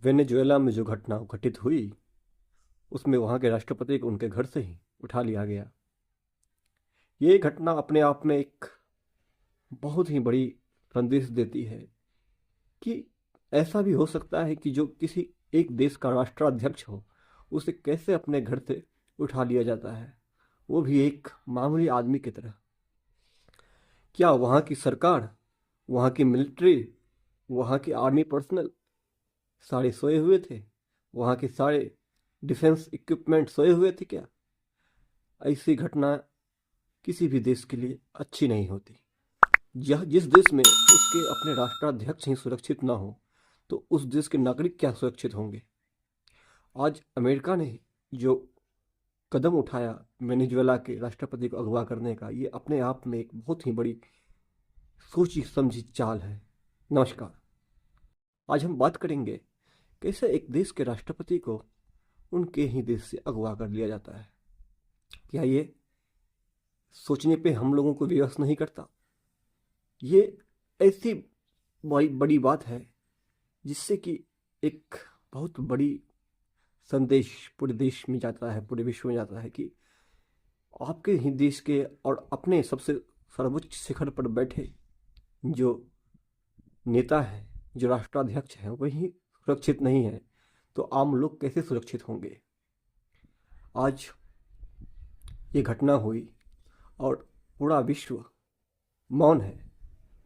Venezuela में जो घटना घटित हुई उसमें वहाँ के राष्ट्रपति को उनके घर से ही उठा लिया गया। ये घटना अपने आप में एक बहुत ही बड़ी संदेश देती है कि ऐसा भी हो सकता है कि जो किसी एक देश का राष्ट्राध्यक्ष हो उसे कैसे अपने घर से उठा लिया जाता है, वो भी एक मामूली आदमी की तरह। क्या वहाँ की सरकार, वहाँ की मिलिट्री, वहाँ के आर्मी पर्सनल सारे सोए हुए थे? वहाँ के सारे डिफेंस इक्विपमेंट सोए हुए थे क्या? ऐसी घटना किसी भी देश के लिए अच्छी नहीं होती। यह जिस देश में उसके अपने राष्ट्राध्यक्ष ही सुरक्षित ना हो तो उस देश के नागरिक क्या सुरक्षित होंगे? आज अमेरिका ने जो कदम उठाया वेनेजुएला के राष्ट्रपति को अगवा करने का, ये अपने आप में एक बहुत ही बड़ी सोची समझी चाल है। नमस्कार। आज हम बात करेंगे कैसे एक देश के राष्ट्रपति को उनके ही देश से अगवा कर लिया जाता है। क्या ये सोचने पे हम लोगों को विवश नहीं करता? ये ऐसी बड़ी बड़ी बात है जिससे कि एक बहुत बड़ी संदेश पूरे देश में जाता है, पूरे विश्व में जाता है कि आपके ही देश के और अपने सबसे सर्वोच्च शिखर पर बैठे जो नेता है, जो राष्ट्राध्यक्ष है, वही सुरक्षित नहीं है तो आम लोग कैसे सुरक्षित होंगे? आज ये घटना हुई और पूरा विश्व मौन है।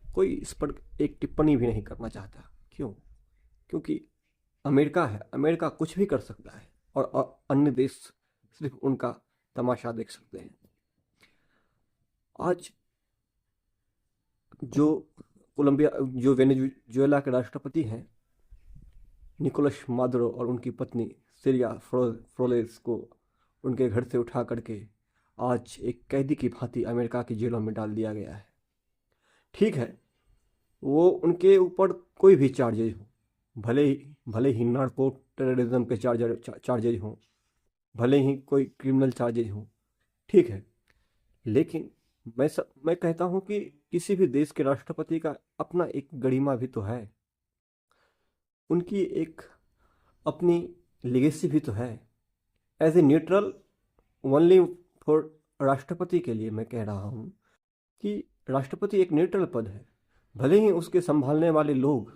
कोई इस पर एक टिप्पणी भी नहीं करना चाहता। क्यों? क्योंकि अमेरिका है, अमेरिका कुछ भी कर सकता है और अन्य देश सिर्फ उनका तमाशा देख सकते हैं। आज जो कोलंबिया, जो वेनेजुएला के राष्ट्रपति हैं निकोलस मादुरो और उनकी पत्नी सिलिया फ्रोलेस को उनके घर से उठा करके आज एक कैदी की भांति अमेरिका की जेलों में डाल दिया गया है। ठीक है, वो उनके ऊपर कोई भी चार्जेज हो, भले ही नार्को टेररिज्म के चार्जेज हों, भले ही कोई क्रिमिनल चार्जेज हों, ठीक है, लेकिन मैं कहता हूं कि किसी भी देश के राष्ट्रपति का अपना एक गरिमा भी तो है, उनकी एक अपनी लेगेसी भी तो है। As a neutral only for राष्ट्रपति के लिए मैं कह रहा हूं कि राष्ट्रपति एक न्यूट्रल पद है। भले ही उसके संभालने वाले लोग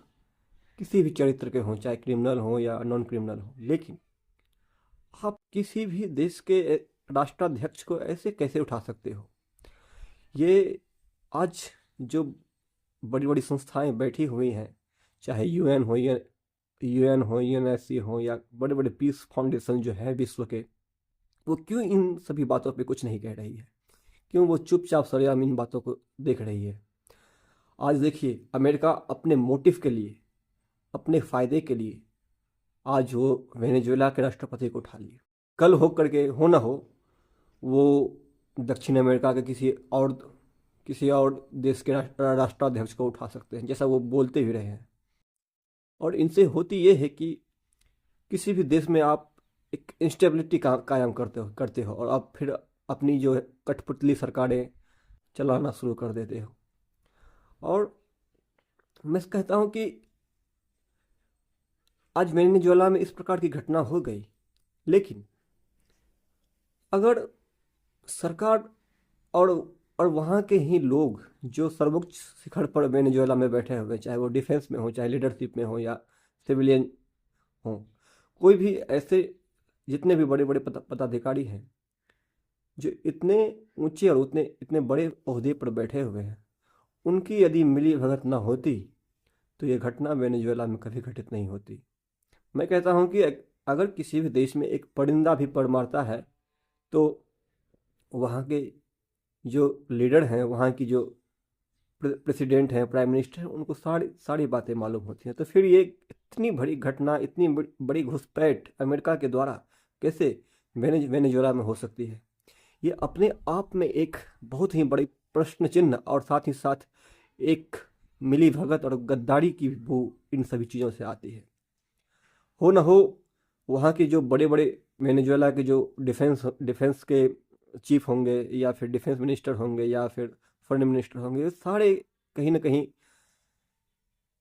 किसी भी चरित्र के हों, चाहे क्रिमिनल हो या नॉन क्रिमिनल हो, लेकिन आप किसी भी देश के राष्ट्राध्यक्ष को ऐसे कैसे उठा सकते हो? ये आज जो बड़ी बड़ी संस्थाएं बैठी हुई हैं, चाहे यूएन हो या यूएनएससी हो या बड़े बड़े पीस फाउंडेशन जो है विश्व के, वो क्यों इन सभी बातों पे कुछ नहीं कह रही है? क्यों वो चुपचाप सरेआम इन बातों को देख रही है? आज देखिए, अमेरिका अपने मोटिव के लिए, अपने फायदे के लिए आज वो वेनेजुएला के राष्ट्रपति को उठा लिए। कल हो करके हो ना हो, वो दक्षिण अमेरिका के किसी और देश के राष्ट्राध्यक्ष को उठा सकते हैं, जैसा वो बोलते भी रहे हैं। और इनसे होती ये है कि किसी भी देश में आप एक इंस्टेबिलिटी कायम करते हो और आप फिर अपनी जो कठपुतली सरकारें चलाना शुरू कर देते हो। और मैं कहता हूँ कि आज वेनेजुएला में इस प्रकार की घटना हो गई, लेकिन अगर सरकार और और वहाँ के ही लोग जो सर्वोच्च शिखर पर वेनेजुएला में बैठे हुए, चाहे वो डिफेंस में हो, चाहे लीडरशिप में हो या सिविलियन हो, कोई भी ऐसे जितने भी बड़े बड़े पदाधिकारी हैं जो इतने ऊंचे और उतने इतने बड़े ओहदे पर बैठे हुए हैं, उनकी यदि मिली भगत ना होती तो ये घटना वेनेजुएला में कभी घटित नहीं होती। मैं कहता हूँ कि अगर किसी भी देश में एक परिंदा भी पर मारता है तो वहाँ के जो लीडर हैं, वहाँ की जो प्रेसिडेंट हैं, प्राइम मिनिस्टर हैं, उनको सारी सारी बातें मालूम होती हैं। तो फिर ये इतनी बड़ी घटना, इतनी बड़ी घुसपैठ अमेरिका के द्वारा कैसे वेनेजुएला में हो सकती है? ये अपने आप में एक बहुत ही बड़ी प्रश्न चिन्ह और साथ ही साथ एक मिली भगत और गद्दारी की बू इन सभी चीज़ों से आती है। हो ना हो, वहाँ के जो बड़े बड़े वेनेजुएला के जो डिफेंस के चीफ होंगे या फिर डिफेंस मिनिस्टर होंगे या फिर फॉरेन मिनिस्टर होंगे, ये सारे कहीं ना कहीं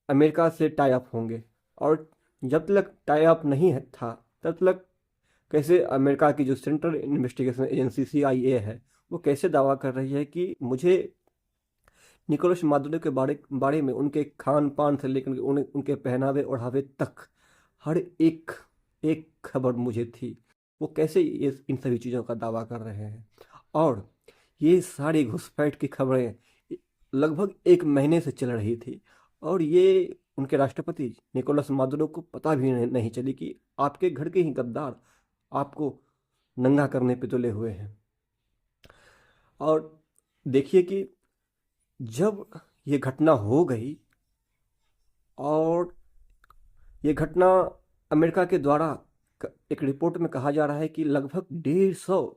अमेरिका से टाई अप होंगे। और जब तक टाई अप नहीं है था तब तक कैसे अमेरिका की जो सेंट्रल इन्वेस्टिगेशन एजेंसी CIA है वो कैसे दावा कर रही है कि मुझे निकोलस मादुरो के बारे बारे में उनके खान पान से लेकर उनके पहनावे ओढ़ावे तक हर एक एक खबर मुझे थी। वो कैसे ये इन सभी चीज़ों का दावा कर रहे हैं। और ये सारी घुसपैठ की खबरें लगभग 1 महीने से चल रही थी और ये उनके राष्ट्रपति निकोलस मादुरो को पता भी नहीं चली कि आपके घर के ही गद्दार आपको नंगा करने पे तुले हुए हैं। और देखिए कि जब ये घटना हो गई और ये घटना अमेरिका के द्वारा एक रिपोर्ट में कहा जा रहा है कि लगभग 150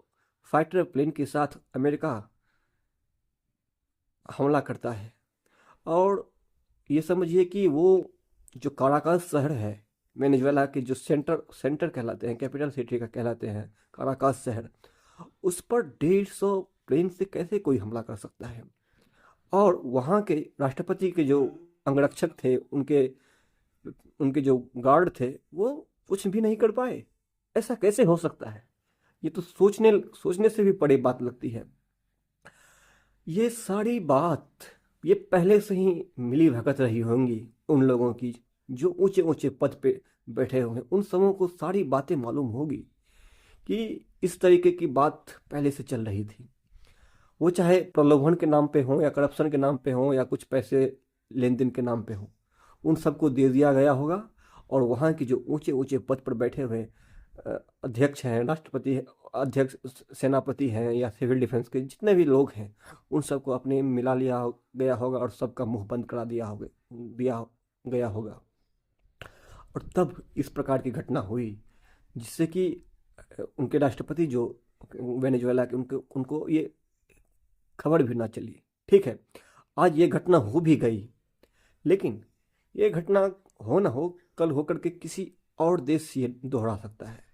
फाइटर प्लेन के साथ अमेरिका हमला करता है। और ये समझिए कि वो जो काराकास शहर है वेनेजुएला के जो सेंटर कहलाते हैं, कैपिटल सिटी का कहलाते हैं काराकास शहर, उस पर 150 प्लेन से कैसे कोई हमला कर सकता है। और वहाँ के राष्ट्रपति के जो अंगरक्षक थे, उनके जो गार्ड थे, वो कुछ भी नहीं कर पाए। ऐसा कैसे हो सकता है? ये तो सोचने से भी बड़ी बात लगती है। ये सारी बात ये पहले से ही मिली भगत रही होंगी उन लोगों की जो ऊंचे ऊंचे पद पे बैठे हुए हैं। उन सबों को सारी बातें मालूम होगी कि इस तरीके की बात पहले से चल रही थी। वो चाहे प्रलोभन के नाम पे हो या करप्शन के नाम पे हो या कुछ पैसे लेन देन के नाम पे हो, उन सबको दे दिया गया होगा। और वहाँ की जो ऊंचे ऊंचे पद पर बैठे हुए अध्यक्ष हैं, राष्ट्रपति अध्यक्ष, सेनापति हैं या सिविल डिफेंस के जितने भी लोग हैं, उन सबको अपने मिला लिया गया होगा और सबका मुंह बंद करा दिया गया होगा। और तब इस प्रकार की घटना हुई जिससे कि उनके राष्ट्रपति जो वेनेजुएला के उनको ये खबर भी ना चली। ठीक है, आज ये घटना हो भी गई, लेकिन ये घटना हो ना हो, कल होकर के किसी और देश से दोहरा सकता है।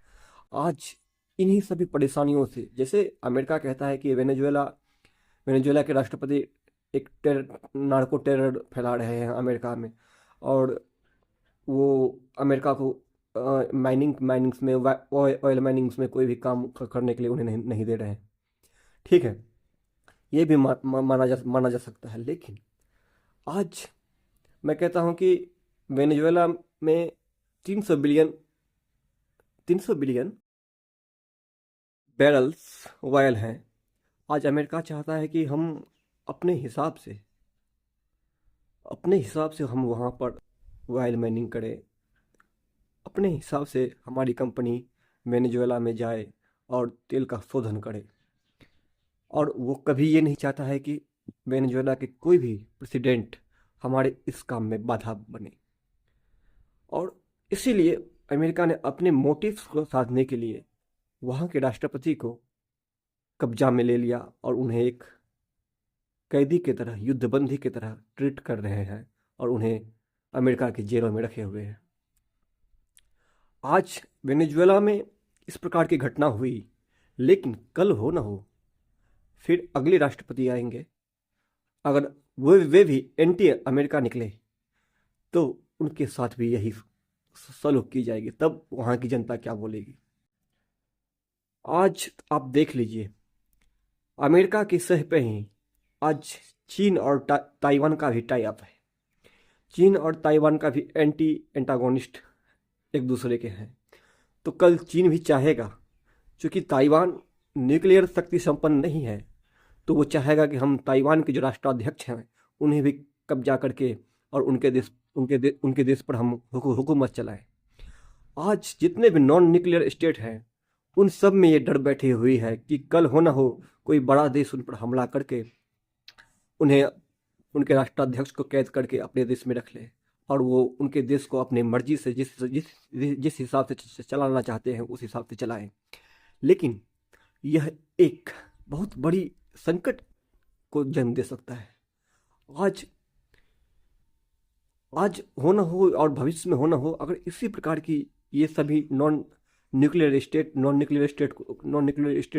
आज इन्हीं सभी परेशानियों से, जैसे अमेरिका कहता है कि वेनेजुएला के राष्ट्रपति एक नार्को टेरर फैला रहे हैं अमेरिका में, और वो अमेरिका को माइनिंग्स में, ऑयल माइनिंग्स में कोई भी काम करने के लिए उन्हें नहीं दे रहे हैं। ठीक है, ये भी माना जा सकता है। लेकिन आज मैं कहता हूं कि वेनेजुएला में 300 बिलियन बैरल्स ऑयल हैं। आज अमेरिका चाहता है कि हम अपने हिसाब से हम वहाँ पर ऑयल माइनिंग करें, अपने हिसाब से हमारी कंपनी वेनेजुएला में जाए और तेल का शोधन करे। और वो कभी ये नहीं चाहता है कि वेनेजुएला के कोई भी प्रेसिडेंट हमारे इस काम में बाधा बने। और इसीलिए अमेरिका ने अपने मोटिव्स को साधने के लिए वहाँ के राष्ट्रपति को कब्जा में ले लिया और उन्हें एक कैदी की तरह, युद्धबंदी की तरह ट्रीट कर रहे हैं और उन्हें अमेरिका की जेलों में रखे हुए हैं। आज वेनेजुएला में इस प्रकार की घटना हुई, लेकिन कल हो ना हो फिर अगले राष्ट्रपति आएंगे, अगर वे भी एंटी अमेरिका निकले तो उनके साथ भी यही सलूक की जाएगी। तब वहाँ की जनता क्या बोलेगी? आज आप देख लीजिए, अमेरिका की सह पे ही आज चीन और ताइवान का भी टाई अप है। चीन और ताइवान का भी एंटागोनिस्ट एक दूसरे के हैं। तो कल चीन भी चाहेगा, क्योंकि ताइवान न्यूक्लियर शक्ति संपन्न नहीं है, तो वो चाहेगा कि हम ताइवान के जो राष्ट्राध्यक्ष हैं उन्हें भी कब्जा करके और उनके देश पर हम हुकूमत चलाएं। आज जितने भी नॉन न्यूक्लियर स्टेट हैं उन सब में ये डर बैठी हुई है कि कल हो ना हो कोई बड़ा देश उन पर हमला करके उन्हें, उनके राष्ट्राध्यक्ष को कैद करके अपने देश में रख ले और वो उनके देश को अपनी मर्जी से जिस हिसाब से चलाना चाहते हैं उस हिसाब से चलाएं। लेकिन यह एक बहुत बड़ी संकट को जन्म दे सकता है। आज हो ना हो और भविष्य में हो ना हो, अगर इसी प्रकार की ये सभी नॉन न्यूक्लियर स्टेट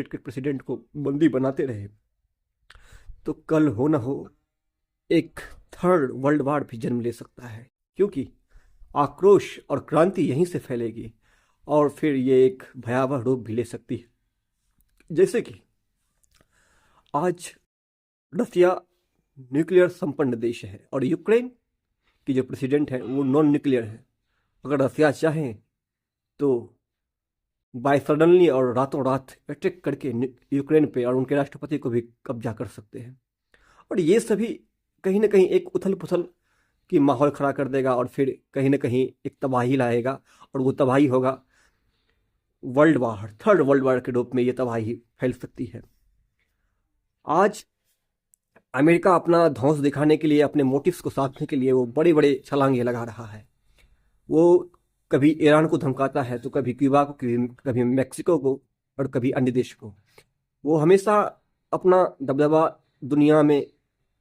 के प्रेसिडेंट को बंदी बनाते रहे, तो कल हो ना हो एक थर्ड वर्ल्ड वार भी जन्म ले सकता है। क्योंकि आक्रोश और क्रांति यहीं से फैलेगी और फिर ये एक भयावह रूप भी ले सकती है। जैसे कि आज रसिया न्यूक्लियर संपन्न देश है और यूक्रेन की जो प्रेसिडेंट है वो नॉन न्यूक्लियर है। अगर रसिया चाहे तो बाय सडनली और रातों रात अटैक करके यूक्रेन पे और उनके राष्ट्रपति को भी कब्जा कर सकते हैं। और ये सभी कहीं ना कहीं एक उथल पुथल की माहौल खड़ा कर देगा और फिर कहीं ना कहीं एक तबाही लाएगा और वो तबाही होगा world war, third world war के रूप में ये तबाही फैल सकती है। आज अमेरिका अपना ध्वंस दिखाने के लिए, अपने मोटिव्स को साधने के लिए वो बड़े बड़े छलांगे लगा रहा है। वो कभी ईरान को धमकाता है तो कभी क्यूबा को, कभी मैक्सिको को और कभी अन्य देश को। वो हमेशा अपना दबदबा दुनिया में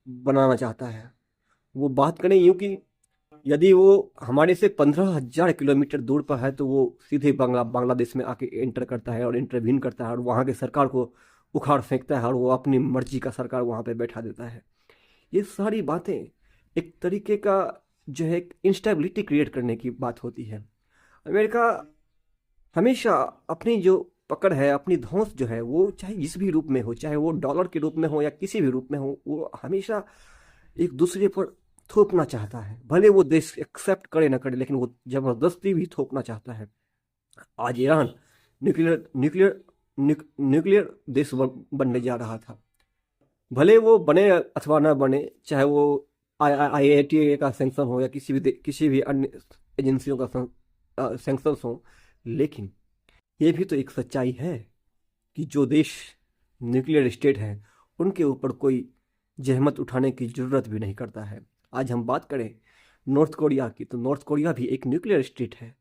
बनाना चाहता है। वो बात करें यूं कि यदि वो हमारे से 15,000 किलोमीटर दूर पर है तो वो सीधे बांग्लादेश में आके एंटर करता है और इंटरवीन करता है और वहाँ के सरकार को उखाड़ फेंकता है और वो अपनी मर्जी का सरकार वहाँ पे बैठा देता है। ये सारी बातें एक तरीके का जो है इंस्टेबिलिटी क्रिएट करने की बात होती है। अमेरिका हमेशा अपनी जो पकड़ है, अपनी धौंस जो है, वो चाहे जिस भी रूप में हो, चाहे वो डॉलर के रूप में हो या किसी भी रूप में हो, वो हमेशा एक दूसरे पर थोपना चाहता है। भले वो देश एक्सेप्ट करे ना करे, लेकिन वो जबरदस्ती भी थोपना चाहता है। आज ईरान न्यूक्लियर न्यूक्लियर न्यूक्लियर देश बनने जा रहा था। भले वो बने अथवा ना बने, चाहे वो IATA का सैंक्शन हो या किसी भी अन्य एजेंसियों का सैंक्शन हो, लेकिन ये भी तो एक सच्चाई है कि जो देश न्यूक्लियर स्टेट हैं उनके ऊपर कोई जहमत उठाने की ज़रूरत भी नहीं करता है। आज हम बात करें नॉर्थ कोरिया की, तो नॉर्थ कोरिया भी एक न्यूक्लियर स्टेट है।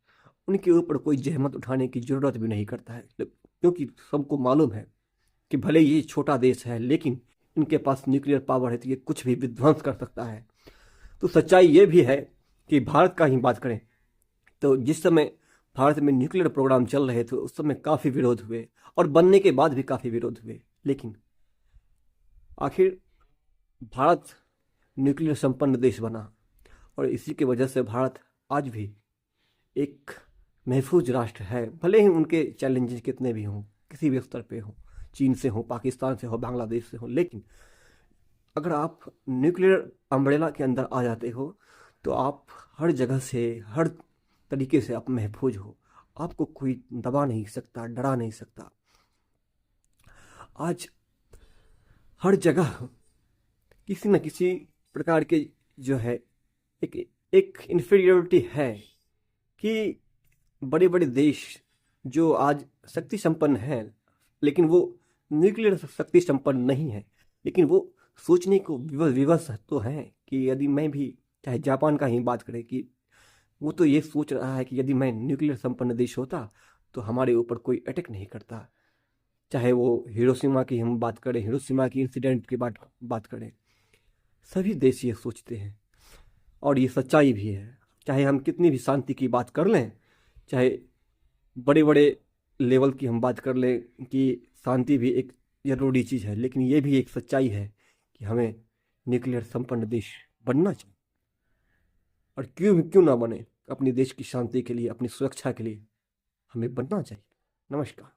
उनके ऊपर कोई जहमत उठाने की ज़रूरत भी नहीं करता है, क्योंकि सबको मालूम है कि भले ये छोटा देश है लेकिन इनके पास न्यूक्लियर पावर है, तो ये कुछ भी विध्वंस कर सकता है। तो सच्चाई ये भी है कि भारत का ही बात करें तो जिस समय भारत में न्यूक्लियर प्रोग्राम चल रहे थे उस समय काफ़ी विरोध हुए और बनने के बाद भी काफ़ी विरोध हुए, लेकिन आखिर भारत न्यूक्लियर संपन्न देश बना और इसी की वजह से भारत आज भी एक महफूज राष्ट्र है। भले ही उनके चैलेंजेस कितने भी हों, किसी भी स्तर पे हों, चीन से हो, पाकिस्तान से हो, बांग्लादेश से हो, लेकिन अगर आप न्यूक्लियर अम्ब्रेला के अंदर आ जाते हो तो आप हर जगह से, हर तरीके से आप महफूज हो। आपको कोई दबा नहीं सकता, डरा नहीं सकता। आज हर जगह किसी न किसी प्रकार के जो है एक इन्फीरियरिटी है कि बड़े बड़े देश जो आज शक्ति संपन्न हैं, लेकिन वो न्यूक्लियर शक्ति संपन्न नहीं है, लेकिन वो सोचने को विवश तो हैं कि यदि मैं भी, चाहे जापान का ही बात करें, कि वो तो ये सोच रहा है कि यदि मैं न्यूक्लियर संपन्न देश होता तो हमारे ऊपर कोई अटैक नहीं करता। चाहे वो हिरोशिमा की हम बात करें, हिरोशिमा की इंसिडेंट की बात करें, सभी देश ये सोचते हैं और ये सच्चाई भी है। चाहे हम कितनी भी शांति की बात कर लें, चाहे बड़े बड़े लेवल की हम बात कर लें कि शांति भी एक ज़रूरी चीज़ है, लेकिन ये भी एक सच्चाई है कि हमें न्यूक्लियर संपन्न देश बनना चाहिए। और क्यों ना बने, अपने देश की शांति के लिए, अपनी सुरक्षा के लिए हमें बनना चाहिए। नमस्कार।